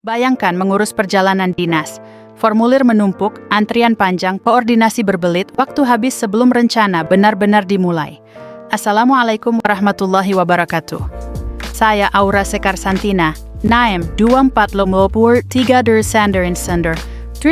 Bayangkan mengurus perjalanan dinas. Formulir menumpuk, antrian panjang, koordinasi berbelit, waktu habis sebelum rencana benar-benar dimulai. Assalamualaikum warahmatullahi wabarakatuh. Saya Aura Sekar Santina, Naem 24 3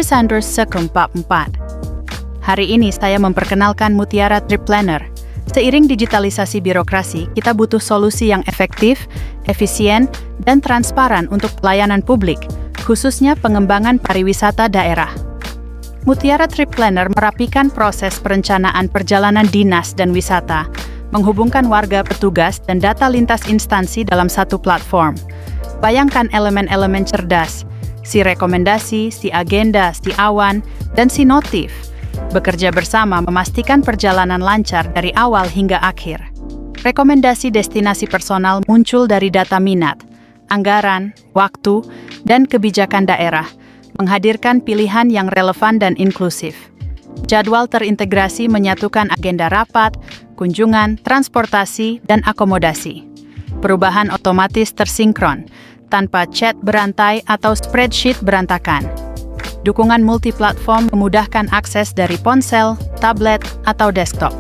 Sander Sekum 44. Hari ini saya memperkenalkan Mutiara Trip Planner. Seiring digitalisasi birokrasi, kita butuh solusi yang efektif, efisien, dan transparan untuk pelayanan publik, khususnya pengembangan pariwisata daerah. Mutiara Trip Planner merapikan proses perencanaan perjalanan dinas dan wisata, menghubungkan warga, petugas, dan data lintas instansi dalam satu platform. Bayangkan elemen-elemen cerdas, si rekomendasi, si agenda, si awan, dan si notif. Bekerja bersama memastikan perjalanan lancar dari awal hingga akhir. Rekomendasi destinasi personal muncul dari data minat, anggaran, waktu, dan kebijakan daerah, menghadirkan pilihan yang relevan dan inklusif. Jadwal terintegrasi menyatukan agenda rapat, kunjungan, transportasi, dan akomodasi. Perubahan otomatis tersinkron, tanpa chat berantai atau spreadsheet berantakan. Dukungan multiplatform memudahkan akses dari ponsel, tablet, atau desktop.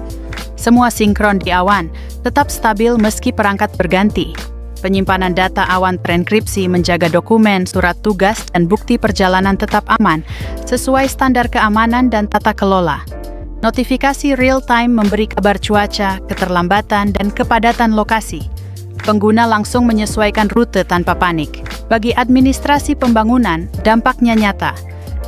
Semua sinkron di awan, tetap stabil meski perangkat berganti. Penyimpanan data awan terenkripsi menjaga dokumen, surat tugas, dan bukti perjalanan tetap aman, sesuai standar keamanan dan tata kelola. Notifikasi real-time memberi kabar cuaca, keterlambatan, dan kepadatan lokasi. Pengguna langsung menyesuaikan rute tanpa panik. Bagi administrasi pembangunan, dampaknya nyata.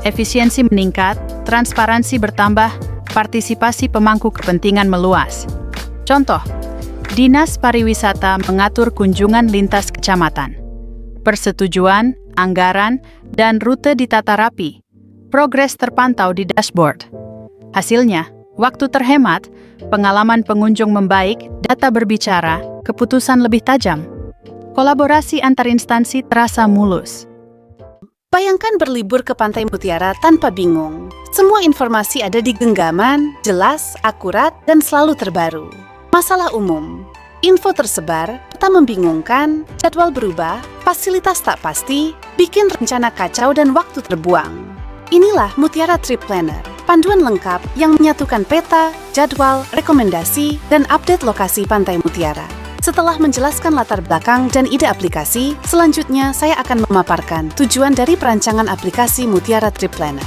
Efisiensi meningkat, transparansi bertambah, partisipasi pemangku kepentingan meluas. Contoh, Dinas Pariwisata mengatur kunjungan lintas kecamatan. Persetujuan, anggaran, dan rute ditata rapi. Progres terpantau di dashboard. Hasilnya, waktu terhemat, pengalaman pengunjung membaik, data berbicara, keputusan lebih tajam. Kolaborasi antar instansi terasa mulus. Bayangkan berlibur ke Pantai Mutiara tanpa bingung. Semua informasi ada di genggaman, jelas, akurat, dan selalu terbaru. Masalah umum, info tersebar, peta membingungkan, jadwal berubah, fasilitas tak pasti, bikin rencana kacau dan waktu terbuang. Inilah Mutiara Trip Planner, panduan lengkap yang menyatukan peta, jadwal, rekomendasi, dan update lokasi Pantai Mutiara. Setelah menjelaskan latar belakang dan ide aplikasi, selanjutnya saya akan memaparkan tujuan dari perancangan aplikasi Mutiara Trip Planner.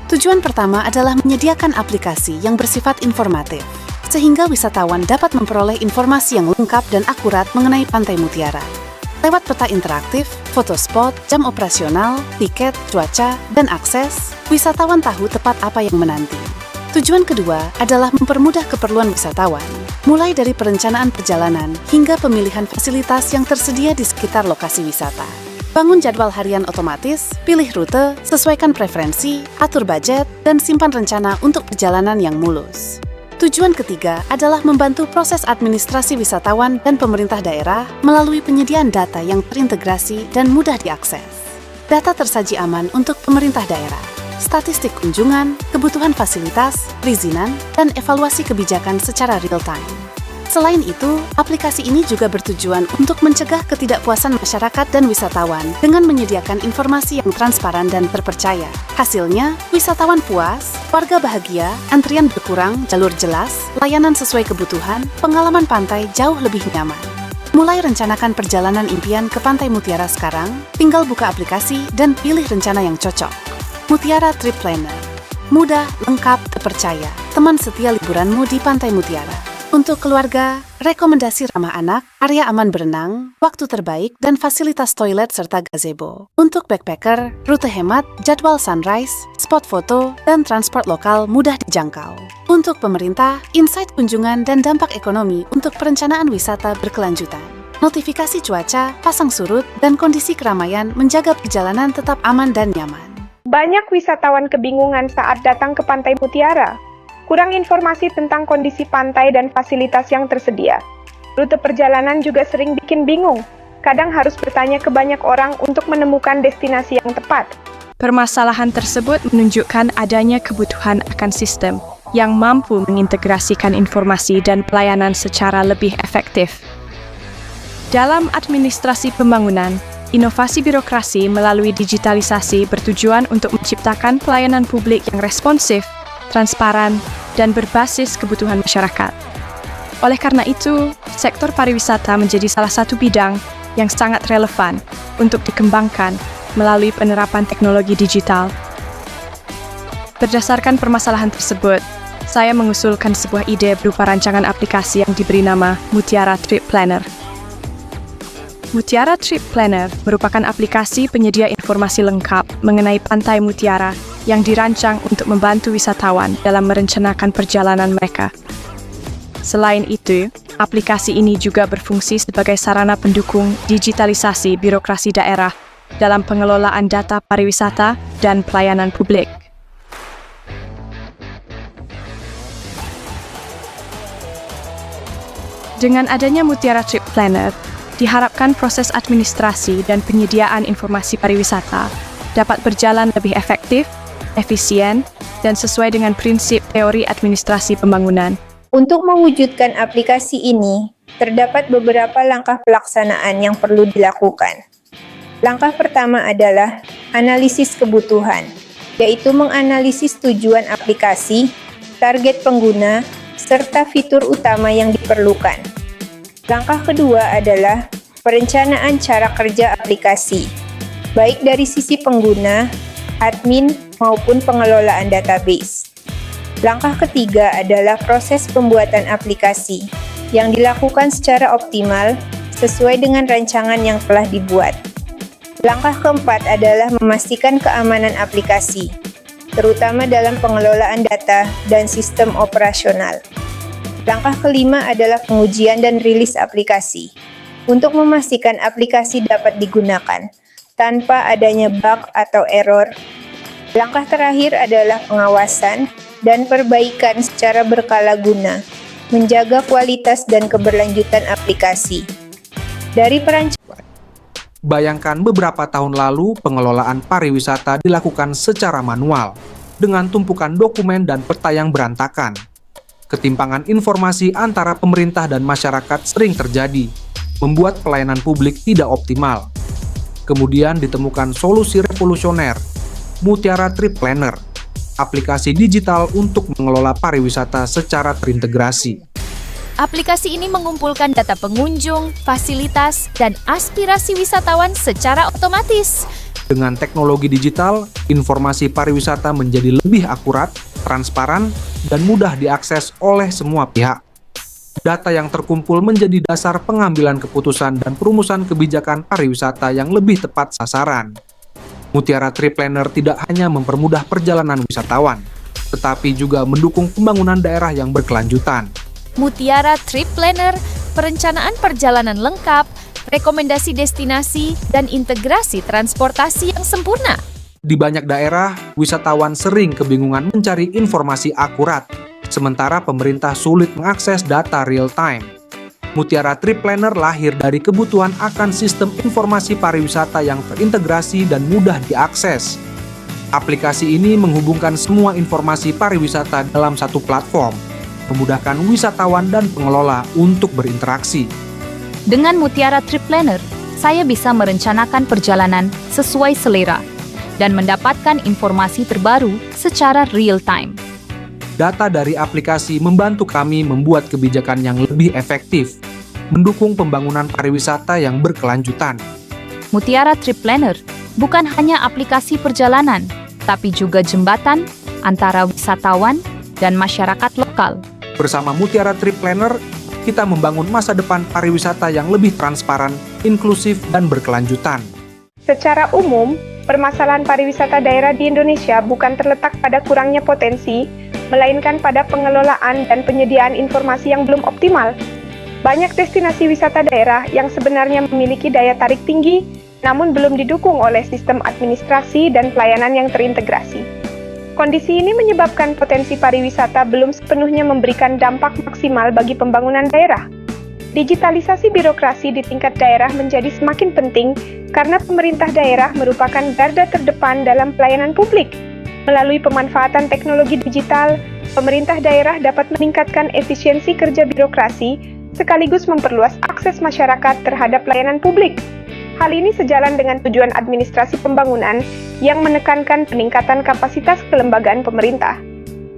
Tujuan pertama adalah menyediakan aplikasi yang bersifat informatif, sehingga wisatawan dapat memperoleh informasi yang lengkap dan akurat mengenai Pantai Mutiara. Lewat peta interaktif, foto spot, jam operasional, tiket, cuaca, dan akses, wisatawan tahu tepat apa yang menanti. Tujuan kedua adalah mempermudah keperluan wisatawan, mulai dari perencanaan perjalanan hingga pemilihan fasilitas yang tersedia di sekitar lokasi wisata. Bangun jadwal harian otomatis, pilih rute, sesuaikan preferensi, atur budget, dan simpan rencana untuk perjalanan yang mulus. Tujuan ketiga adalah membantu proses administrasi wisatawan dan pemerintah daerah melalui penyediaan data yang terintegrasi dan mudah diakses. Data tersaji aman untuk pemerintah daerah, statistik kunjungan, kebutuhan fasilitas, perizinan, dan evaluasi kebijakan secara real-time. Selain itu, aplikasi ini juga bertujuan untuk mencegah ketidakpuasan masyarakat dan wisatawan dengan menyediakan informasi yang transparan dan terpercaya. Hasilnya, wisatawan puas, warga bahagia, antrian berkurang, jalur jelas, layanan sesuai kebutuhan, pengalaman pantai jauh lebih nyaman. Mulai rencanakan perjalanan impian ke Pantai Mutiara sekarang, tinggal buka aplikasi dan pilih rencana yang cocok. Mutiara Trip Planner. Mudah, lengkap, terpercaya. Teman setia liburanmu di Pantai Mutiara. Untuk keluarga, rekomendasi ramah anak, area aman berenang, waktu terbaik, dan fasilitas toilet serta gazebo. Untuk backpacker, rute hemat, jadwal sunrise, spot foto, dan transport lokal mudah dijangkau. Untuk pemerintah, insight kunjungan dan dampak ekonomi untuk perencanaan wisata berkelanjutan. Notifikasi cuaca, pasang surut, dan kondisi keramaian menjaga perjalanan tetap aman dan nyaman. Banyak wisatawan kebingungan saat datang ke Pantai Mutiara. Kurang informasi tentang kondisi pantai dan fasilitas yang tersedia. Rute perjalanan juga sering bikin bingung. Kadang harus bertanya ke banyak orang untuk menemukan destinasi yang tepat. Permasalahan tersebut menunjukkan adanya kebutuhan akan sistem yang mampu mengintegrasikan informasi dan pelayanan secara lebih efektif. Dalam administrasi pembangunan, Inovasi birokrasi melalui digitalisasi bertujuan untuk menciptakan pelayanan publik yang responsif, transparan, dan berbasis kebutuhan masyarakat. Oleh karena itu, sektor pariwisata menjadi salah satu bidang yang sangat relevan untuk dikembangkan melalui penerapan teknologi digital. Berdasarkan permasalahan tersebut, saya mengusulkan sebuah ide berupa rancangan aplikasi yang diberi nama Mutiara Trip Planner. Mutiara Trip Planner merupakan aplikasi penyedia informasi lengkap mengenai Pantai Mutiara yang dirancang untuk membantu wisatawan dalam merencanakan perjalanan mereka. Selain itu, aplikasi ini juga berfungsi sebagai sarana pendukung digitalisasi birokrasi daerah dalam pengelolaan data pariwisata dan pelayanan publik. Dengan adanya Mutiara Trip Planner, diharapkan proses administrasi dan penyediaan informasi pariwisata dapat berjalan lebih efektif, efisien, dan sesuai dengan prinsip teori administrasi pembangunan. Untuk mewujudkan aplikasi ini, terdapat beberapa langkah pelaksanaan yang perlu dilakukan. Langkah pertama adalah analisis kebutuhan, yaitu menganalisis tujuan aplikasi, target pengguna, serta fitur utama yang diperlukan. Langkah kedua adalah perencanaan cara kerja aplikasi, baik dari sisi pengguna, admin, maupun pengelolaan database. Langkah ketiga adalah proses pembuatan aplikasi yang dilakukan secara optimal sesuai dengan rancangan yang telah dibuat. Langkah keempat adalah memastikan keamanan aplikasi, terutama dalam pengelolaan data dan sistem operasional. Langkah kelima adalah pengujian dan rilis aplikasi, untuk memastikan aplikasi dapat digunakan tanpa adanya bug atau error. Langkah terakhir adalah pengawasan dan perbaikan secara berkala guna, menjaga kualitas dan keberlanjutan aplikasi. Dari perancangan. Bayangkan beberapa tahun lalu pengelolaan pariwisata dilakukan secara manual, dengan tumpukan dokumen dan peta yang berantakan. Ketimpangan informasi antara pemerintah dan masyarakat sering terjadi, membuat pelayanan publik tidak optimal. Kemudian ditemukan solusi revolusioner, Mutiara Trip Planner, aplikasi digital untuk mengelola pariwisata secara terintegrasi. Aplikasi ini mengumpulkan data pengunjung, fasilitas, dan aspirasi wisatawan secara otomatis. Dengan teknologi digital, informasi pariwisata menjadi lebih akurat, transparan, dan mudah diakses oleh semua pihak. Data yang terkumpul menjadi dasar pengambilan keputusan dan perumusan kebijakan pariwisata yang lebih tepat sasaran. Mutiara Trip Planner tidak hanya mempermudah perjalanan wisatawan, tetapi juga mendukung pembangunan daerah yang berkelanjutan. Mutiara Trip Planner, perencanaan perjalanan lengkap, rekomendasi destinasi, dan integrasi transportasi yang sempurna. Di banyak daerah, wisatawan sering kebingungan mencari informasi akurat, sementara pemerintah sulit mengakses data real-time. Mutiara Trip Planner lahir dari kebutuhan akan sistem informasi pariwisata yang terintegrasi dan mudah diakses. Aplikasi ini menghubungkan semua informasi pariwisata dalam satu platform, memudahkan wisatawan dan pengelola untuk berinteraksi. Dengan Mutiara Trip Planner, saya bisa merencanakan perjalanan sesuai selera dan mendapatkan informasi terbaru secara real-time. Data dari aplikasi membantu kami membuat kebijakan yang lebih efektif, mendukung pembangunan pariwisata yang berkelanjutan. Mutiara Trip Planner bukan hanya aplikasi perjalanan, tapi juga jembatan antara wisatawan dan masyarakat lokal. Bersama Mutiara Trip Planner, kita membangun masa depan pariwisata yang lebih transparan, inklusif, dan berkelanjutan. Secara umum, permasalahan pariwisata daerah di Indonesia bukan terletak pada kurangnya potensi, melainkan pada pengelolaan dan penyediaan informasi yang belum optimal. Banyak destinasi wisata daerah yang sebenarnya memiliki daya tarik tinggi, namun belum didukung oleh sistem administrasi dan pelayanan yang terintegrasi. Kondisi ini menyebabkan potensi pariwisata belum sepenuhnya memberikan dampak maksimal bagi pembangunan daerah. Digitalisasi birokrasi di tingkat daerah menjadi semakin penting karena pemerintah daerah merupakan garda terdepan dalam pelayanan publik. Melalui pemanfaatan teknologi digital, pemerintah daerah dapat meningkatkan efisiensi kerja birokrasi sekaligus memperluas akses masyarakat terhadap pelayanan publik. Hal ini sejalan dengan tujuan administrasi pembangunan yang menekankan peningkatan kapasitas kelembagaan pemerintah.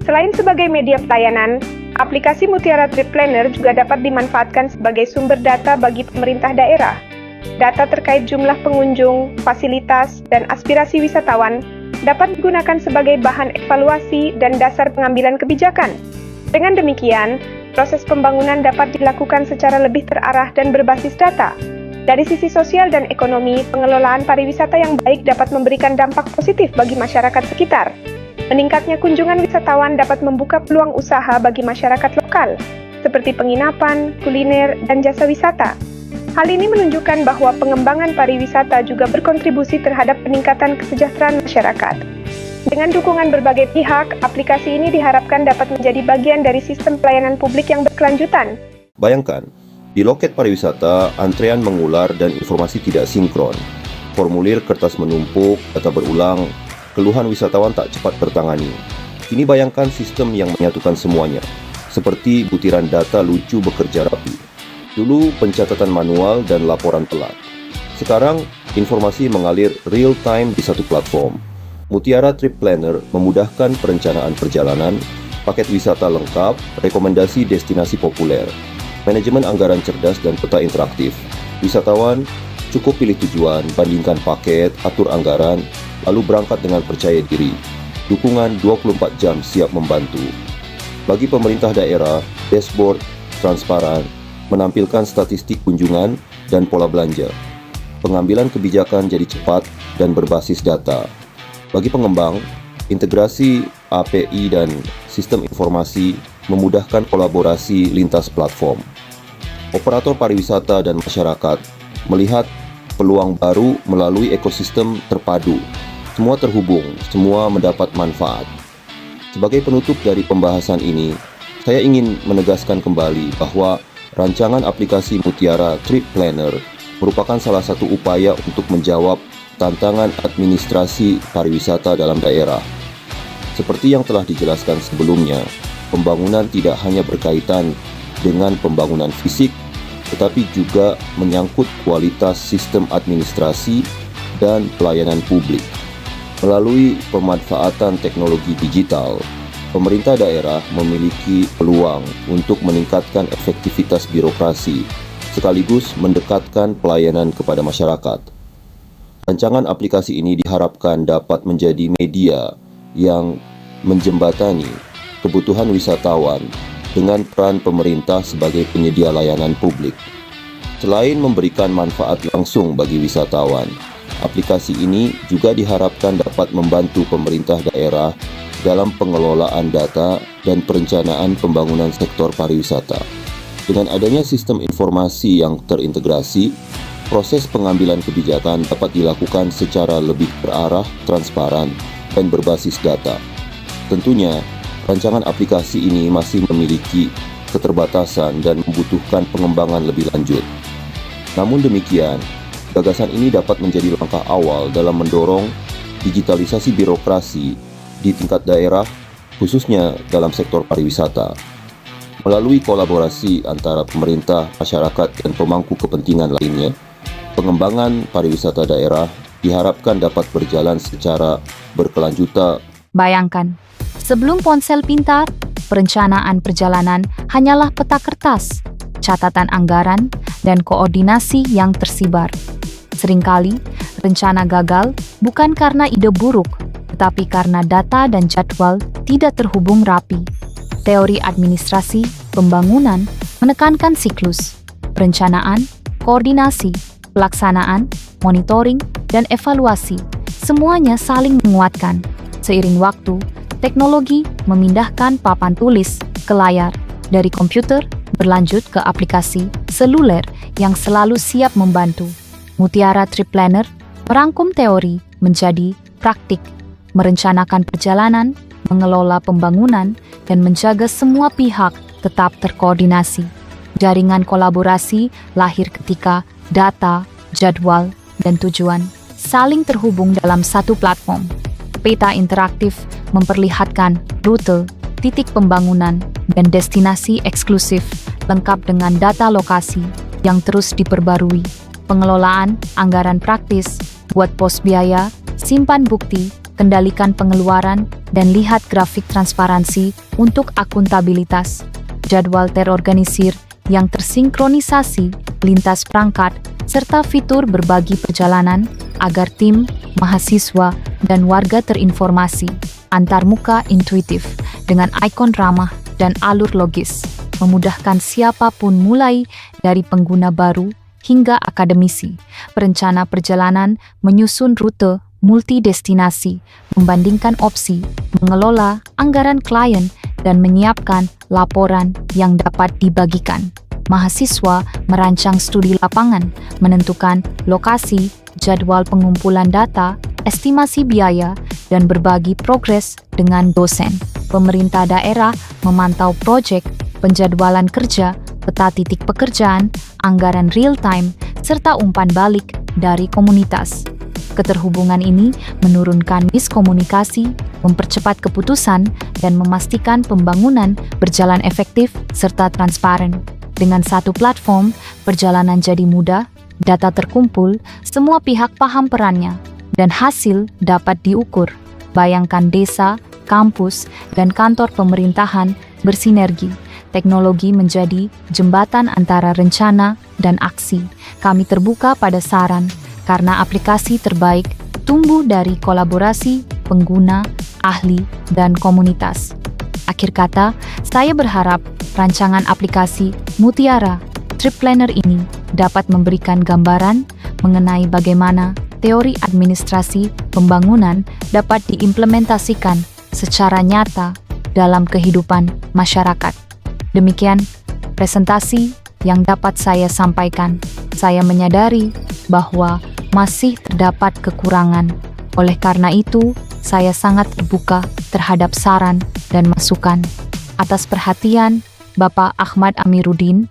Selain sebagai media pelayanan, aplikasi Mutiara Trip Planner juga dapat dimanfaatkan sebagai sumber data bagi pemerintah daerah. Data terkait jumlah pengunjung, fasilitas, dan aspirasi wisatawan dapat digunakan sebagai bahan evaluasi dan dasar pengambilan kebijakan. Dengan demikian, proses pembangunan dapat dilakukan secara lebih terarah dan berbasis data. Dari sisi sosial dan ekonomi, pengelolaan pariwisata yang baik dapat memberikan dampak positif bagi masyarakat sekitar. Meningkatnya kunjungan wisatawan dapat membuka peluang usaha bagi masyarakat lokal, seperti penginapan, kuliner, dan jasa wisata. Hal ini menunjukkan bahwa pengembangan pariwisata juga berkontribusi terhadap peningkatan kesejahteraan masyarakat. Dengan dukungan berbagai pihak, aplikasi ini diharapkan dapat menjadi bagian dari sistem pelayanan publik yang berkelanjutan. Bayangkan, di loket pariwisata, antrean mengular dan informasi tidak sinkron. Formulir kertas menumpuk, data berulang, keluhan wisatawan tak cepat tertangani. Kini bayangkan sistem yang menyatukan semuanya, seperti butiran data lucu bekerja rapi. Dulu pencatatan manual dan laporan telat. Sekarang informasi mengalir real time di satu platform. Mutiara Trip Planner memudahkan perencanaan perjalanan, paket wisata lengkap, rekomendasi destinasi populer, manajemen anggaran cerdas dan peta interaktif. Wisatawan cukup pilih tujuan, bandingkan paket, atur anggaran, lalu berangkat dengan percaya diri. Dukungan 24 jam siap membantu. Bagi pemerintah daerah, dashboard transparan menampilkan statistik kunjungan dan pola belanja. Pengambilan kebijakan jadi cepat dan berbasis data. Bagi pengembang, integrasi API dan sistem informasi memudahkan kolaborasi lintas platform. Operator pariwisata dan masyarakat melihat peluang baru melalui ekosistem terpadu. Semua terhubung, semua mendapat manfaat. Sebagai penutup dari pembahasan ini, saya ingin menegaskan kembali bahwa rancangan aplikasi Mutiara Trip Planner merupakan salah satu upaya untuk menjawab tantangan administrasi pariwisata dalam daerah. Seperti yang telah dijelaskan sebelumnya, pembangunan tidak hanya berkaitan dengan pembangunan fisik, tetapi juga menyangkut kualitas sistem administrasi dan pelayanan publik. Melalui pemanfaatan teknologi digital, pemerintah daerah memiliki peluang untuk meningkatkan efektivitas birokrasi, sekaligus mendekatkan pelayanan kepada masyarakat. Rancangan aplikasi ini diharapkan dapat menjadi media yang menjembatani kebutuhan wisatawan dengan peran pemerintah sebagai penyedia layanan publik. Selain memberikan manfaat langsung bagi wisatawan, aplikasi ini juga diharapkan dapat membantu pemerintah daerah dalam pengelolaan data dan perencanaan pembangunan sektor pariwisata. Dengan adanya sistem informasi yang terintegrasi, proses pengambilan kebijakan dapat dilakukan secara lebih terarah, transparan, dan berbasis data. Tentunya, rancangan aplikasi ini masih memiliki keterbatasan dan membutuhkan pengembangan lebih lanjut. Namun demikian, gagasan ini dapat menjadi langkah awal dalam mendorong digitalisasi birokrasi di tingkat daerah, khususnya dalam sektor pariwisata. Melalui kolaborasi antara pemerintah, masyarakat, dan pemangku kepentingan lainnya, pengembangan pariwisata daerah diharapkan dapat berjalan secara berkelanjutan. Bayangkan, sebelum ponsel pintar, perencanaan perjalanan hanyalah peta kertas, catatan anggaran, dan koordinasi yang tersibar. Seringkali, rencana gagal bukan karena ide buruk, tetapi karena data dan jadwal tidak terhubung rapi. Teori administrasi pembangunan menekankan siklus, perencanaan, koordinasi, pelaksanaan, monitoring, dan evaluasi. Semuanya saling menguatkan. Seiring waktu, teknologi memindahkan papan tulis ke layar, dari komputer berlanjut ke aplikasi seluler yang selalu siap membantu. Mutiara Trip Planner merangkum teori menjadi praktik, merencanakan perjalanan, mengelola pembangunan, dan menjaga semua pihak tetap terkoordinasi. Jaringan kolaborasi lahir ketika data, jadwal, dan tujuan saling terhubung dalam satu platform. Peta interaktif memperlihatkan rute, titik pembangunan, dan destinasi eksklusif lengkap dengan data lokasi yang terus diperbarui. pengelolaan, anggaran praktis, buat pos biaya, simpan bukti, kendalikan pengeluaran, dan lihat grafik transparansi untuk akuntabilitas. Jadwal terorganisir yang tersinkronisasi lintas perangkat, serta fitur berbagi perjalanan agar tim, mahasiswa, dan warga terinformasi. Antarmuka intuitif dengan ikon ramah dan alur logis, memudahkan siapapun mulai dari pengguna baru hingga akademisi. Perencana perjalanan menyusun rute multidestinasi, membandingkan opsi, mengelola anggaran klien, dan menyiapkan laporan yang dapat dibagikan. Mahasiswa merancang studi lapangan, menentukan lokasi, jadwal pengumpulan data, estimasi biaya, dan berbagi progres dengan dosen. Pemerintah daerah memantau proyek, penjadwalan kerja, peta titik pekerjaan, anggaran real-time, serta umpan balik dari komunitas. Keterhubungan ini menurunkan miskomunikasi, mempercepat keputusan, dan memastikan pembangunan berjalan efektif serta transparan. Dengan satu platform, perjalanan jadi mudah, data terkumpul, semua pihak paham perannya, dan hasil dapat diukur. Bayangkan desa, kampus, dan kantor pemerintahan bersinergi. Teknologi menjadi jembatan antara rencana dan aksi. Kami terbuka pada saran, karena aplikasi terbaik tumbuh dari kolaborasi pengguna, ahli, dan komunitas. Akhir kata, saya berharap rancangan aplikasi Mutiara Trip Planner ini dapat memberikan gambaran mengenai bagaimana teori administrasi pembangunan dapat diimplementasikan secara nyata dalam kehidupan masyarakat. Demikian presentasi yang dapat saya sampaikan. Saya menyadari bahwa masih terdapat kekurangan. Oleh karena itu, saya sangat terbuka terhadap saran dan masukan. Atas perhatian, Bapak Ahmad Amiruddin,